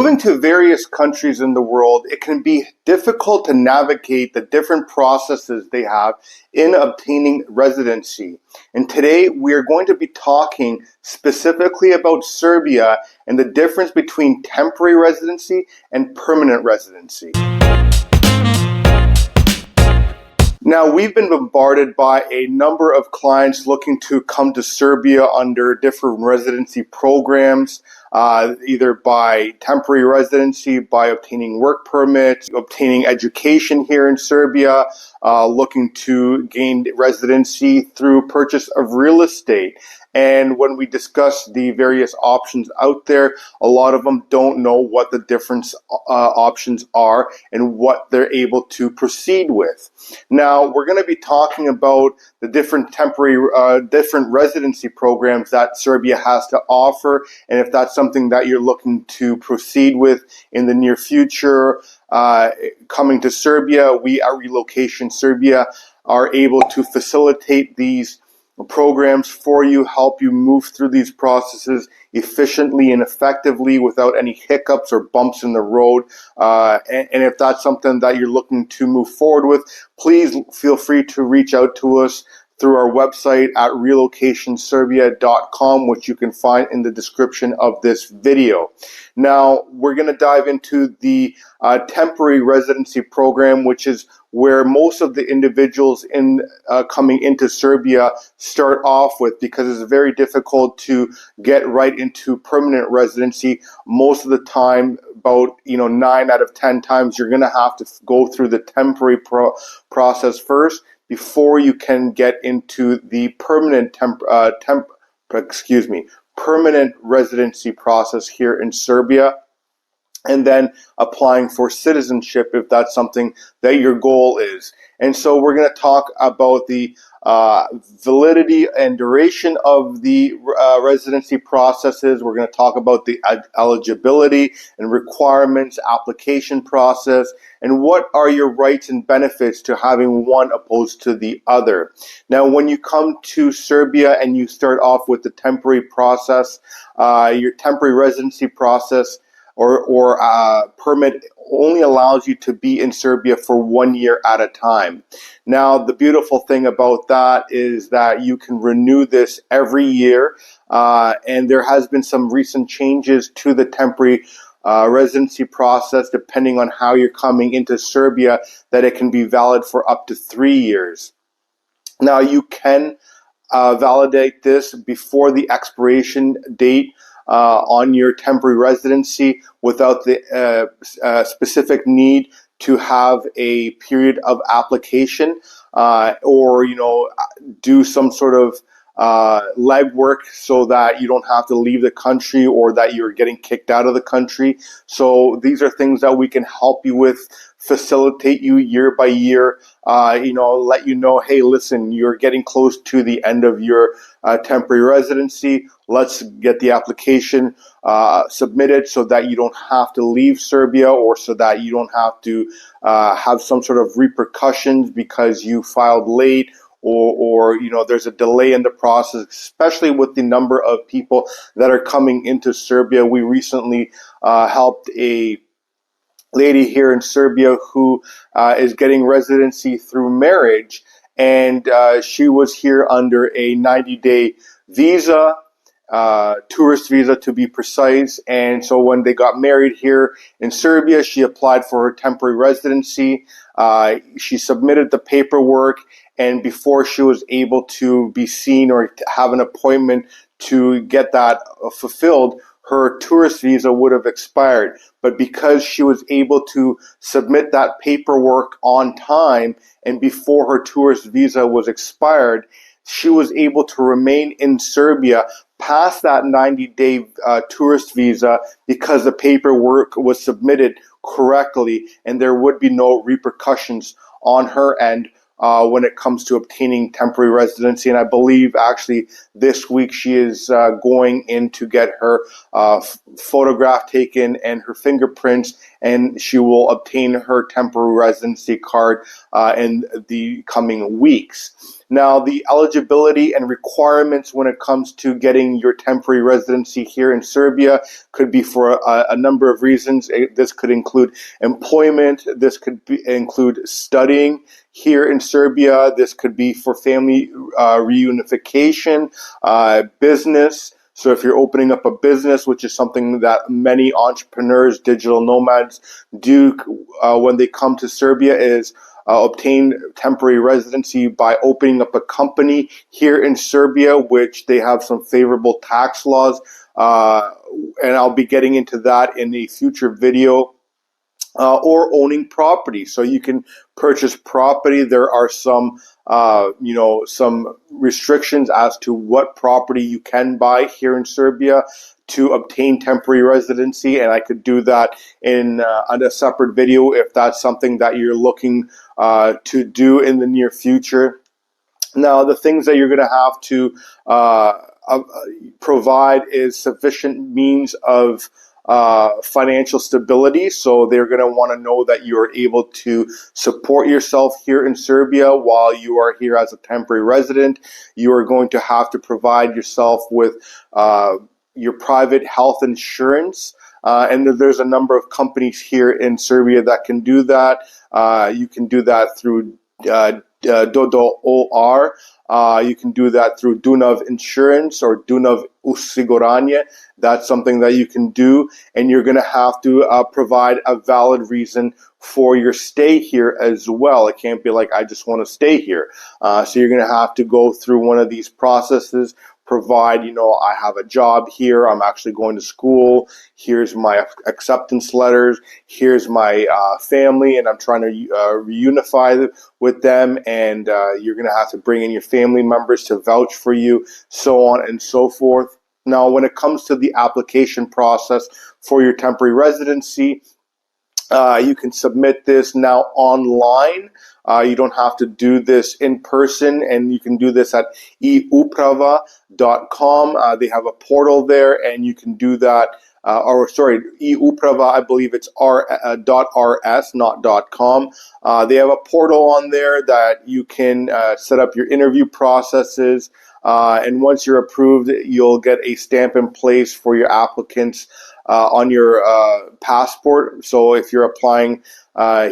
Moving to various countries in the world, it can be difficult to navigate the different processes they have in obtaining residency. And today we are going to be talking specifically about Serbia and the difference between temporary residency and permanent residency. Now, we've been bombarded by a number of clients looking to come to Serbia under different residency programs, either by temporary residency, by obtaining work permits, obtaining education here in Serbia, looking to gain residency through purchase of real estate. And when we discuss the various options out there, a lot of them don't know what the different options are and what they're able to proceed with. Now, we're going to be talking about the different different residency programs that Serbia has to offer, and if that's something that you're looking to proceed with in the near future, coming to Serbia, we at Relocation Serbia are able to facilitate these programs for you, help you move through these processes efficiently and effectively without any hiccups or bumps in the road. And if that's something that you're looking to move forward with, please feel free to reach out to us through our website at relocationserbia.com, which you can find in the description of this video. Now, we're going to dive into the temporary residency program, which is where most of the individuals coming into Serbia start off with, because it's very difficult to get right into permanent residency. Most of the time, about 9 out of 10 times, you're going to have to go through the temporary process first before you can get into the permanent permanent residency process here in Serbia, and then applying for citizenship if that's something that your goal is. And so we're going to talk about the validity and duration of the residency processes. We're going to talk about the eligibility and requirements, application process, and what are your rights and benefits to having one opposed to the other. Now, when you come to Serbia and you start off with the temporary process, your temporary residency process or permit only allows you to be in Serbia for 1 year at a time. Now, the beautiful thing about that is that you can renew this every year, and there has been some recent changes to the temporary residency process, depending on how you're coming into Serbia, that it can be valid for up to 3 years. Now, you can validate this before the expiration date on your temporary residency without the specific need to have a period of application or do some sort of legwork so that you don't have to leave the country or that you're getting kicked out of the country. So these are things that we can help you with, facilitate you year by year, let you know, hey, listen, you're getting close to the end of your temporary residency. Let's get the application submitted so that you don't have to leave Serbia, or so that you don't have to have some sort of repercussions because you filed late, or there's a delay in the process, especially with the number of people that are coming into Serbia. We recently helped a lady here in Serbia who is getting residency through marriage, and she was here under a 90-day visa, tourist visa to be precise. And so when they got married here in Serbia, she applied for her temporary residency. She submitted the paperwork, and before she was able to be seen or have an appointment to get that fulfilled, her tourist visa would have expired. But because she was able to submit that paperwork on time and before her tourist visa was expired, she was able to remain in Serbia past that 90-day tourist visa, because the paperwork was submitted correctly and there would be no repercussions on her end when it comes to obtaining temporary residency. And I believe actually this week she is going in to get her photograph taken and her fingerprints, and she will obtain her temporary residency card in the coming weeks. Now, the eligibility and requirements when it comes to getting your temporary residency here in Serbia could be for a number of reasons. This could include employment. This could include studying here in Serbia. This could be for family reunification, business. So if you're opening up a business, which is something that many entrepreneurs, digital nomads do when they come to Serbia, is obtain temporary residency by opening up a company here in Serbia, which they have some favorable tax laws. And I'll be getting into that in a future video. Or owning property. So you can purchase property. There are some, some restrictions as to what property you can buy here in Serbia to obtain temporary residency, and I could do that in a separate video if that's something that you're looking to do in the near future. Now, the things that you're going to have to provide is sufficient means of financial stability. So they're going to want to know that you are able to support yourself here in Serbia while you are here as a temporary resident. You are going to have to provide yourself with your private health insurance. And there's a number of companies here in Serbia that can do that. You can do that through Dodo.or. You can do that through Dunav Insurance or Dunav Osiguranje. That's something that you can do, and you're going to have to provide a valid reason for your stay here as well. It can't be like, I just want to stay here. So you're going to have to go through one of these processes. Provide, I have a job here, I'm actually going to school, here's my acceptance letters, here's my family, and I'm trying to reunify with them, and you're going to have to bring in your family members to vouch for you, so on and so forth. Now, when it comes to the application process for your temporary residency, you can submit this now online. You don't have to do this in person, and you can do this at euprava.com. They have a portal there, and you can do that. Euprava, I believe it's .rs, not .com. They have a portal on there that you can set up your interview processes. And once you're approved, you'll get a stamp in place for your applicants on your passport. So if you're applying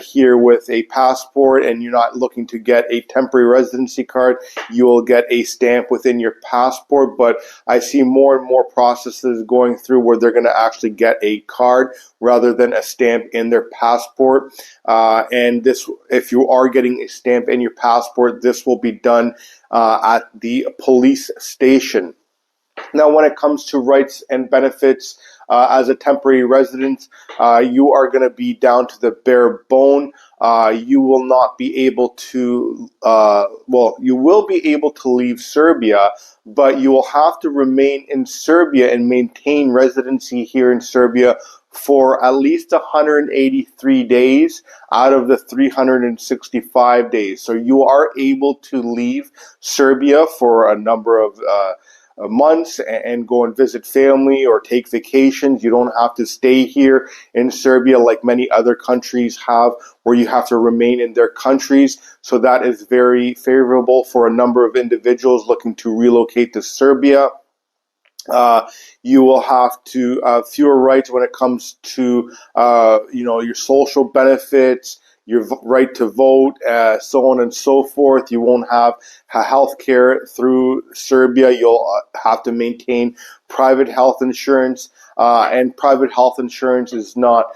here with a passport and you're not looking to get a temporary residency card, you will get a stamp within your passport. But I see more and more processes going through where they're going to actually get a card rather than a stamp in their passport. And this, if you are getting a stamp in your passport, this will be done at the police station. Now, when it comes to rights and benefits, as a temporary resident, you are going to be down to the bare bone. You will not be able to, you will be able to leave Serbia, but you will have to remain in Serbia and maintain residency here in Serbia for at least 183 days out of the 365 days. So you are able to leave Serbia for a number of months and go and visit family or take vacations. You don't have to stay here in Serbia like many other countries have, where you have to remain in their countries. So that is very favorable for a number of individuals looking to relocate to Serbia. You will have to fewer rights when it comes to your social benefits, your right to vote, so on and so forth. You won't have health care through Serbia. You'll have to maintain private health insurance, and private health insurance is not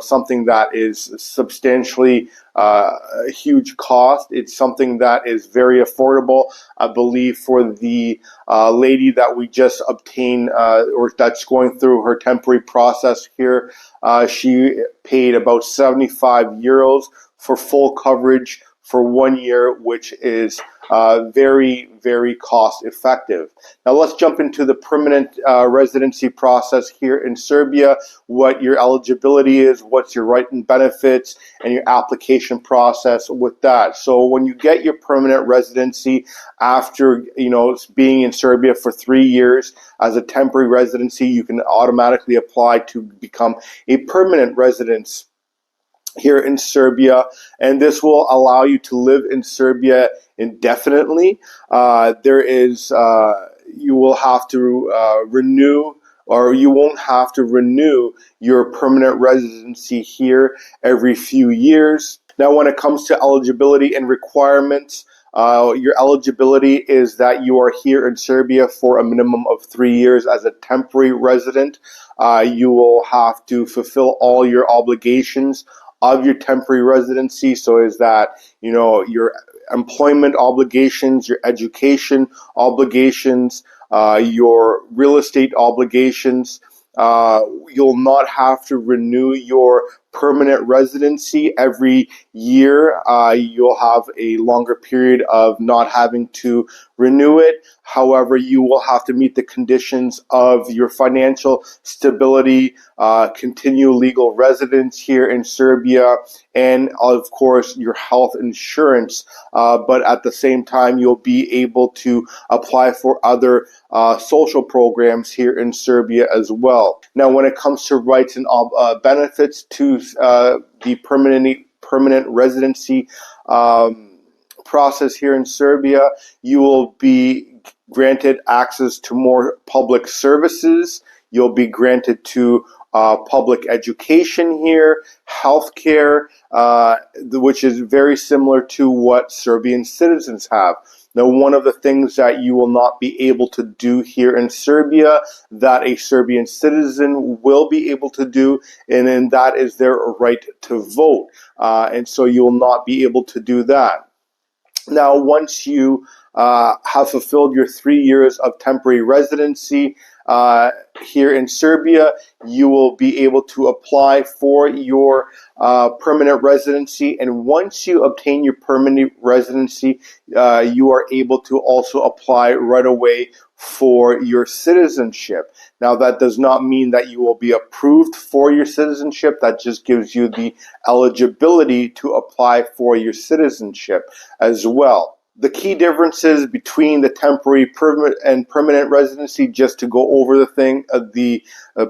something that is substantially a huge cost. It's something that is very affordable. I believe for the lady that we just obtained, or that's going through her temporary process here, she paid about 75 euros for full coverage for 1 year, which is very, very cost effective. Now let's jump into the permanent residency process here in Serbia, what your eligibility is, what's your right and benefits, and your application process with that. So when you get your permanent residency after being in Serbia for 3 years as a temporary residency, you can automatically apply to become a permanent resident here in Serbia, and this will allow you to live in Serbia indefinitely. You will have to renew, or you won't have to renew your permanent residency here every few years. Now, when it comes to eligibility and requirements, your eligibility is that you are here in Serbia for a minimum of 3 years as a temporary resident. You will have to fulfill all your obligations of your temporary residency. So is that, your employment obligations, your education obligations, your real estate obligations. You'll not have to renew your permanent residency every year. You'll have a longer period of not having to renew it. However, you will have to meet the conditions of your financial stability, continue legal residence here in Serbia, and of course your health insurance. But at the same time, you'll be able to apply for other social programs here in Serbia as well. Now, when it comes to rights and benefits to the permanent residency process here in Serbia, you will be granted access to more public services. You'll be granted to public education here, healthcare, which is very similar to what Serbian citizens have. Now, one of the things that you will not be able to do here in Serbia that a Serbian citizen will be able to do, and that is their right to vote. And so you will not be able to do that. Now, once you have fulfilled your 3 years of temporary residency here in Serbia, you will be able to apply for your permanent residency. And once you obtain your permanent residency, you are able to also apply right away for your citizenship. Now, that does not mean that you will be approved for your citizenship. That just gives you the eligibility to apply for your citizenship as well. The key differences between the temporary and permanent residency, just to go over the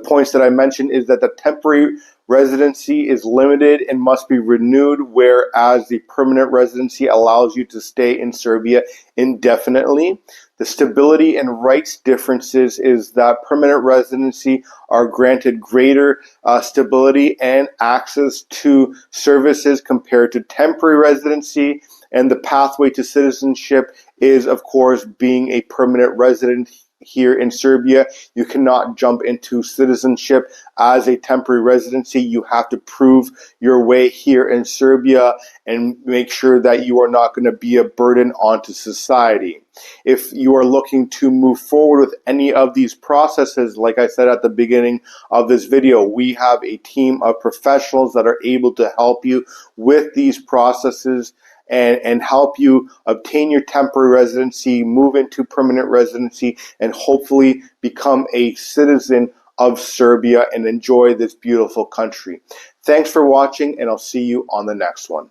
points that I mentioned, is that the temporary residency is limited and must be renewed, whereas the permanent residency allows you to stay in Serbia indefinitely. The stability and rights differences is that permanent residency are granted greater stability and access to services compared to temporary residency. And the pathway to citizenship is, of course, being a permanent resident here in Serbia. You cannot jump into citizenship as a temporary residency. You have to prove your way here in Serbia and make sure that you are not going to be a burden onto society. If you are looking to move forward with any of these processes, like I said at the beginning of this video, we have a team of professionals that are able to help you with these processes and help you obtain your temporary residency, move into permanent residency, and hopefully become a citizen of Serbia and enjoy this beautiful country. Thanks for watching, and I'll see you on the next one.